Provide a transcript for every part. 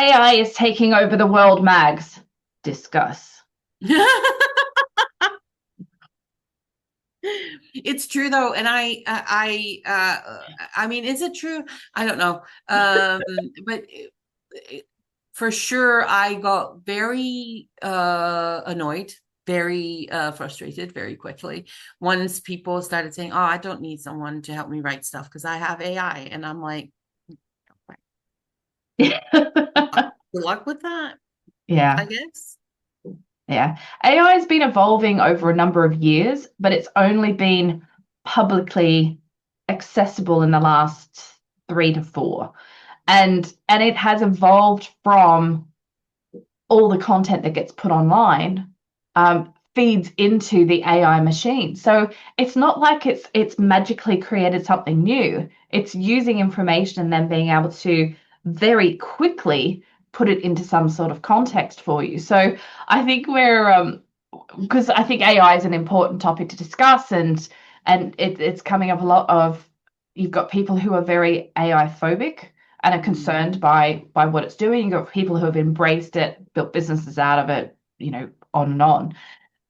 AI is taking over the world, Mags. Discuss. It's true though, and I mean, is it true? I don't know. But for sure, I got very annoyed, very frustrated very quickly once people started saying, "Oh, I don't need someone to help me write stuff because I have AI," and I'm like, "Good luck with that, I Yeah. guess." Yeah. AI has been evolving over a number of years, but it's only been publicly accessible in the last 3 to 4. And it has evolved from all the content that gets put online feeds into the AI machine. So it's not like it's magically created something new. It's using information and then being able to very quickly put it into some sort of context for you. So I think we're because I think AI is an important topic to discuss, and it's coming up a lot of, you've got people who are very AI phobic and are Mm. concerned by what it's doing. You've got people who have embraced it, built businesses out of it, on and on.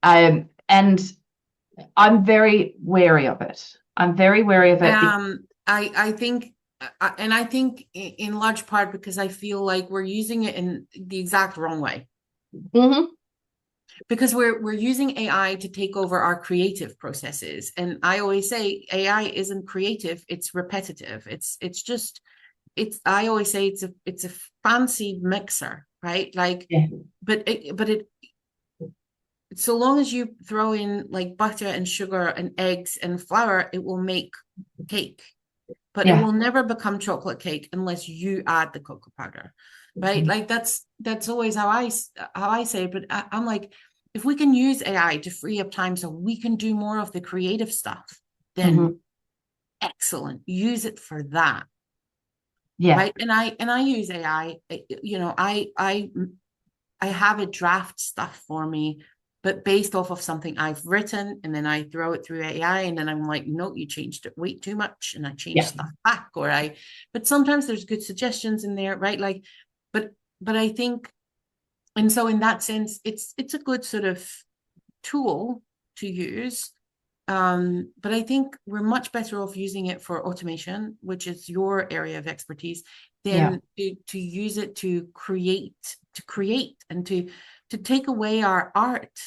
And I'm very wary of it. I'm very wary of it. I think, and I think in large part because I feel like we're using it in the exact wrong way. Mhm. Because we're using AI to take over our creative processes, and I always say AI isn't creative; it's repetitive. It's just it's. I always say it's a fancy mixer, right? Like, Yeah. but it so long as you throw in like butter and sugar and eggs and flour, it will make cake, but it Yeah. will never become chocolate cake unless you add the cocoa powder, right? Mhm. Like that's always how I say it. But I'm like, if we can use AI to free up time so we can do more of the creative stuff, then Mhm. excellent. Use it for that, Yeah. right? And I use AI. I have it draft stuff for me, but based off of something I've written, and then I throw it through AI, and then I'm like, no, you changed it way too much, and I changed Yeah. stuff back, but sometimes there's good suggestions in there, right? Like, but but I think, and so in that sense, it's a good sort of tool to use. But I think we're much better off using it for automation, which is your area of expertise, Yeah. than to use it to create and to take away our art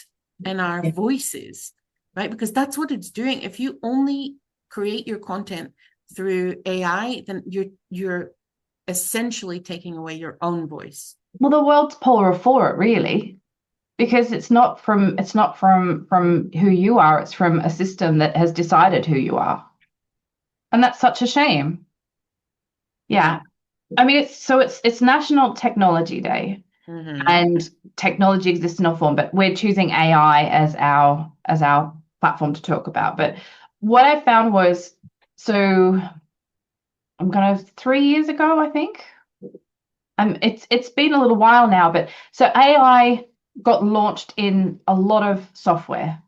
and our Yeah. voices, right? Because that's what it's doing. If you only create your content through AI, then you're essentially taking away your own voice. Well, the world's poorer for it, really, because it's not from who you are. It's from a system that has decided who you are, and that's such a shame. Yeah. Yeah. I mean, it's National Technology Day, Mm-hmm. and technology exists in all form, but we're choosing AI as our platform to talk about. But what I found was, so I'm gonna 3 years ago, I think. It's been a little while now, but so AI got launched in a lot of software,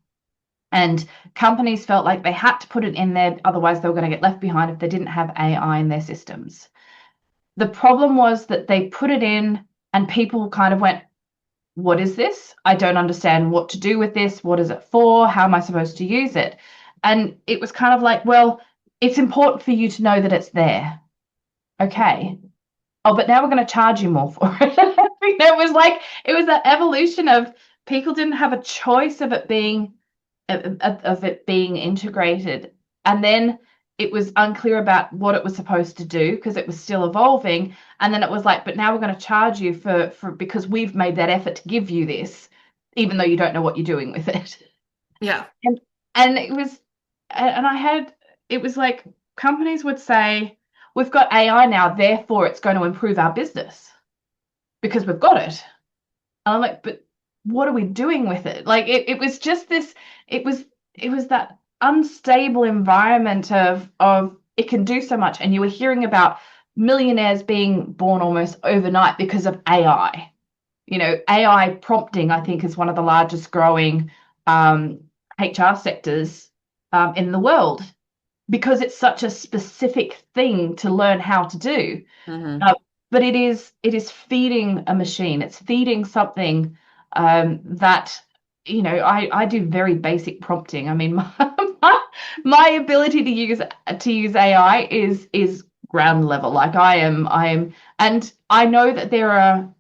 and companies felt like they had to put it in there, otherwise they were going to get left behind if they didn't have AI in their systems. The problem was that they put it in, and people kind of went, what is this? I don't understand what to do with this. What is it for? How am I supposed to use it? And it was kind of like, well, it's important for you to know that it's there. Okay. Oh, but now we're going to charge you more for it. It was like, it was that evolution of, people didn't have a choice of it being integrated. And then it was unclear about what it was supposed to do because it was still evolving. And then it was like, but now we're going to charge you for because we've made that effort to give you this, even though you don't know what you're doing with it. Yeah. And and it was and I had it was like, companies would say, we've got AI now, therefore it's going to improve our business because we've got it. And I'm like, but what are we doing with it? Like, it was just this, it was it was that unstable environment of it can do so much. And you were hearing about millionaires being born almost overnight because of AI. AI prompting, I think, is one of the largest growing um, HR sectors in the world, because it's such a specific thing to learn how to do. Mm-hmm. but it is feeding a machine. It's feeding something that, I do very basic prompting. I mean, my ability to use AI is ground level. Like I am, and I know that there are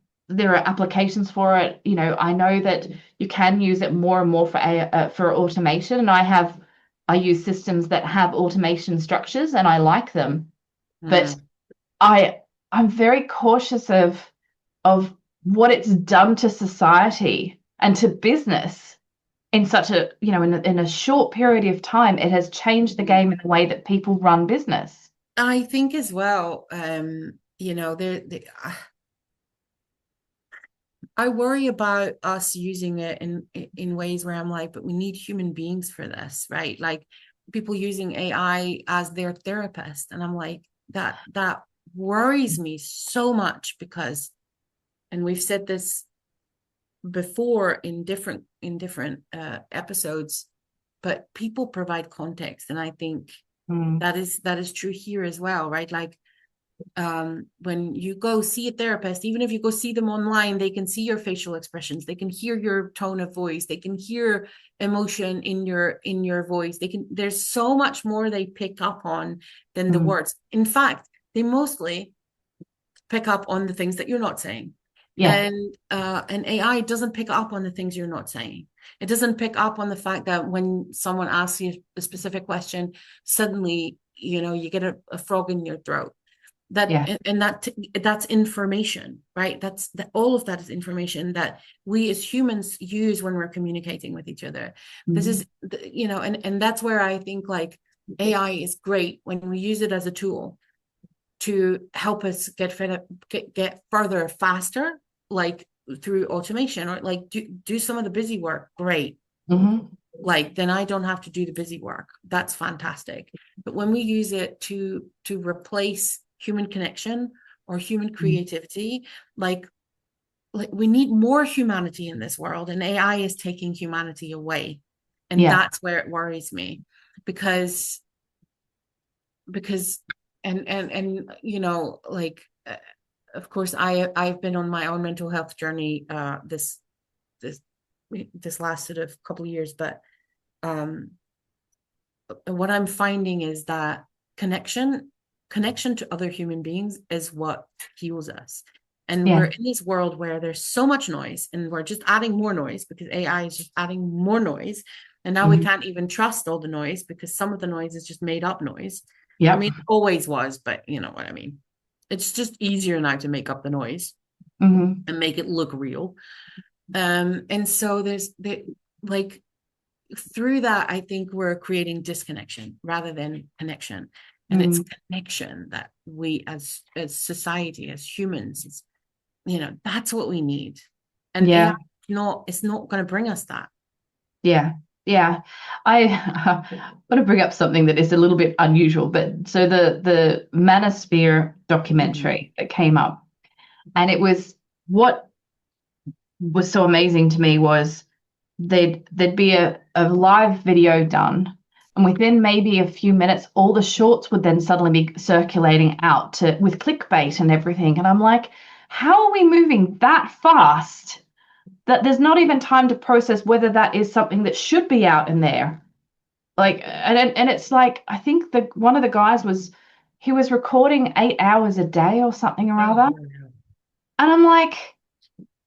applications for it. I know that you can use it more and more for automation, and I use systems that have automation structures, and I like them. But Mm. I I'm very cautious of what it's done to society and to business in such a, in a short period of time. It has changed the game in the way that people run business. I think as well, I worry about us using it in ways where I'm like, but we need human beings for this, right? Like people using AI as their therapist, and I'm like, that worries me so much because, and we've said this before in different episodes, but people provide context, and I think Mm, that is true here as well, right? Like when you go see a therapist, even if you go see them online, they can see your facial expressions, they can hear your tone of voice, they can hear emotion in your voice, there's so much more they pick up on than the mm, words. In fact, they mostly pick up on the things that you're not saying. yeah. And AI doesn't pick up on the things you're not saying. It doesn't pick up on the fact that when someone asks you a specific question, suddenly you get a frog in your throat. that Yeah. and that that's information, right? All of that is information that we as humans use when we're communicating with each other. This Mm, is and that's where I think like AI is great when we use it as a tool to help us get further faster, like through automation, or like do some of the busy work. Great. mhm, Like then I don't have to do the busy work. That's fantastic. But when we use it to replace human connection or human mm, creativity, like we need more humanity in this world, and AI is taking humanity away. And yeah. that's where it worries me, because and like of course I've been on my own mental health journey this this last sort of couple of years, but um what I'm finding is that connection to other human beings is what heals us. And we're Yeah. in this world where there's so much noise, and we're just adding more noise because AI is just adding more noise. And now we Mhm, can't even trust all the noise because some of the noise is just made up noise. I yep. mean, it always was, but you know what I mean. It's just easier now to make up the noise Mhm, and make it look real. And so like through that, I think we're creating disconnection rather than connection. And it's mm, connection that we as society, as humans, that's what we need. And AI yeah. it's not going to bring us that. Yeah, yeah. I want to bring up something that is a little bit unusual, but so the Manosphere Mhm. documentary that came up, and it was what was so amazing to me was there'd be a live video done, and within maybe a few minutes, all the shorts would then suddenly be circulating out to with clickbait and everything, and I'm like, how are we moving that fast? That there's not even time to process whether that is something that should be out in there. Like, and it's like, I think the one of the guys he was recording 8 hours a day or something or other. Oh, And I'm like,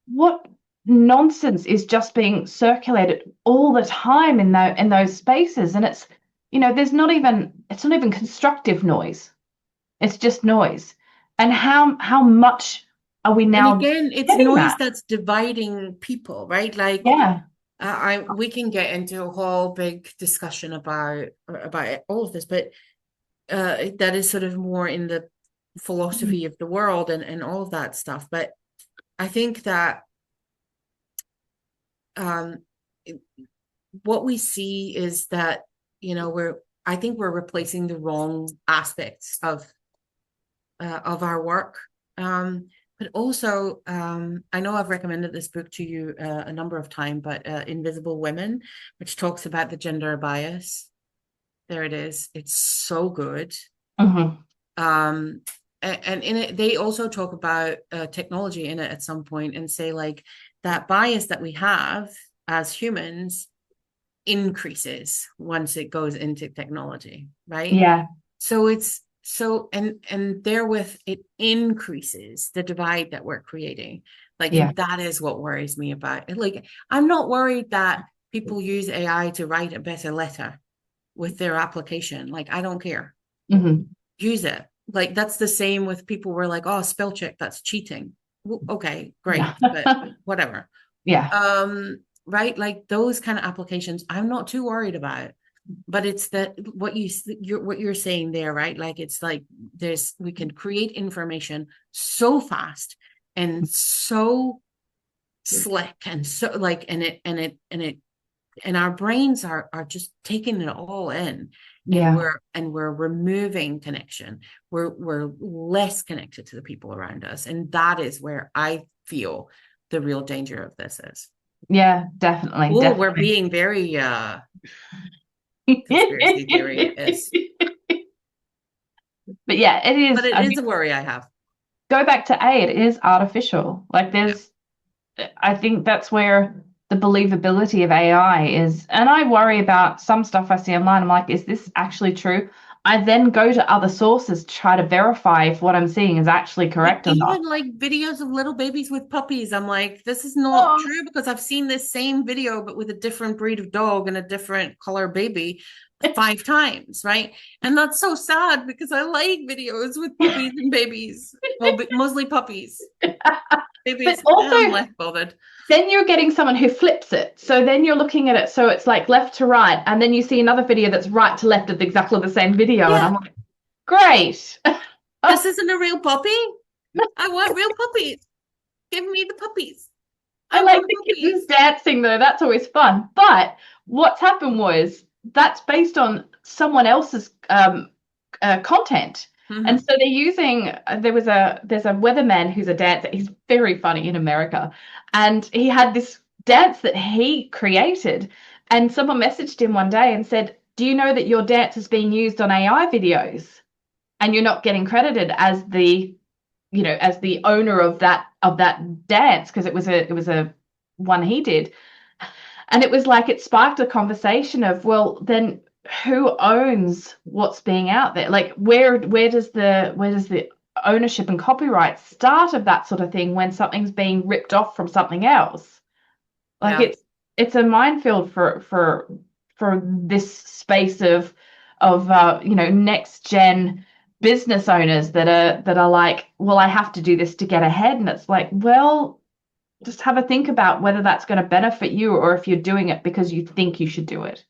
what nonsense is just being circulated all the time in those spaces? And it's not even constructive noise. It's just noise. And how much are we and now again, it's getting noise that? that's dividing people, right? Like Yeah. we can get into a whole big discussion about all of this, but that is sort of more in the philosophy of the world and all of that stuff. But I think that um, what we see is that I think we're replacing the wrong aspects of our work. But also, I know I've recommended this book to you a number of times, but Invisible Women, which talks about the gender bias. There it is. It's so good. Hmm. Um, and in it, they also talk about technology in it at some point and say like that bias that we have as humans increases once it goes into technology, right? Yeah. So it's so and therewith it increases the divide that we're creating. Like, Yeah. and that is what worries me about it. Like, I'm not worried that people use AI to write a better letter with their application. Like, I don't care. Hmm. Use it. Like, that's the same with people were like, oh, spell check, that's cheating. Well, okay, great, Yeah. but whatever. Yeah. Right? Like those kind of applications, I'm not too worried about. But it's that what you're saying there, right? Like it's like we can create information so fast and so slick and so like and our brains are just taking it all in, and Yeah. we're removing connection. We're less connected to the people around us, and that is where I feel the real danger of this is. Yeah, definitely, Oh, we're definitely. being very conspiracy theory is, But yeah, it but is. it I is mean, a worry I have. go back to A, it is artificial. Like Yeah. I think that's where the believability of AI is. And I worry about some stuff I see online. I'm like, is this actually true? I then go to other sources to try to verify if what I'm seeing is actually Like correct or not. even like videos of little babies with puppies, I'm like, this is not Oh, true because I've seen this same video, but with a different breed of dog and a different color baby 5 times, right? And that's so sad because I like videos with puppies and babies. Well, mostly puppies. but Babies, also, I'm less bothered. then you're getting someone who flips it. So then you're looking at it. So it's like left to right. And then you see another video that's right to left of exactly the same video. And Yeah, I'm like, great. this isn't a real puppy. I want real puppies. Give me the puppies. I I like want the kittens puppies. dancing though. That's always fun. But what's happened was that's based on someone else's content. And Mm-hmm. so they're using there's a weatherman who's a dancer. He's very funny in America. And he had this dance that he created. And someone messaged him one day and said, do you know that your dance is being used on AI videos? And you're not getting credited as the as the owner of that dance because it was a one he did. And it was like it sparked a conversation of, well, then who owns what's being out there? Like where does the ownership and copyright start of that sort of thing when something's being ripped off from something else? Like Yeah. it's a minefield for this space of next gen business owners that are like, well, I have to do this to get ahead. And it's like, well, just have a think about whether that's going to benefit you or if you're doing it because you think you should do it.